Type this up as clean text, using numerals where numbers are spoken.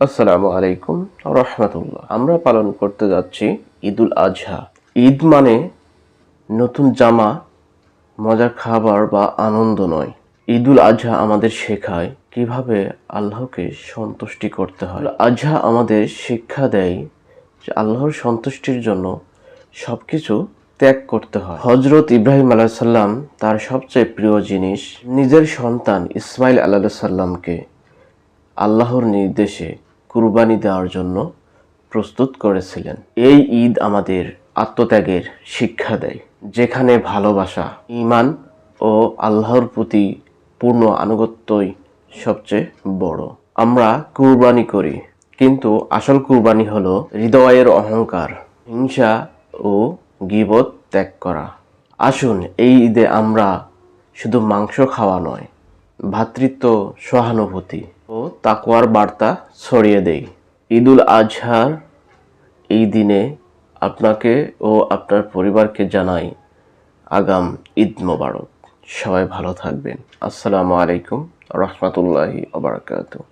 আসসালামু আলাইকুম রহমতুল্লাহ। আমরা পালন করতে যাচ্ছি ঈদুল আজহা। ঈদ মানে নতুন জামা, মজার খাবার বা আনন্দ নয়। ঈদুল আজহা আমাদের শেখায় কিভাবে আল্লাহকে সন্তুষ্টি করতে হয়। আজহা আমাদের শিক্ষা দেয় যে আল্লাহর সন্তুষ্টির জন্য সবকিছু ত্যাগ করতে হয়। হযরত ইব্রাহিম আলাইহিস সালাম তার সবচেয়ে প্রিয় জিনিস নিজের সন্তান ইসমাইল আলাইহিস সালামকে আল্লাহর নির্দেশে কুরবানি দেওয়ার জন্য প্রস্তুত করেছিলেন। এই ঈদ আমাদের আত্মত্যাগের শিক্ষা দেয়, যেখানে ভালোবাসা, ঈমান ও আল্লাহর প্রতি পূর্ণ আনুগত্যই সবচেয়ে বড়। আমরা কুরবানি করি, কিন্তু আসল কুরবানি হলো হৃদয়ের অহংকার, হিংসা ও গীবত ত্যাগ করা। আসুন এই ঈদে আমরা শুধু মাংস খাওয়া নয়, ভ্রাতৃত্ব, সহানুভূতি ও তাকওয়ার বার্তা ছড়িয়ে দেই। ঈদুল আজহার এই দিনে আপনাকে ও আপনার পরিবারকে জানাই আগাম ঈদ মোবারক। সবাই ভালো থাকবেন। আসসালামু আলাইকুম রহমতুল্লাহি ওয়া বারাকাতুহু।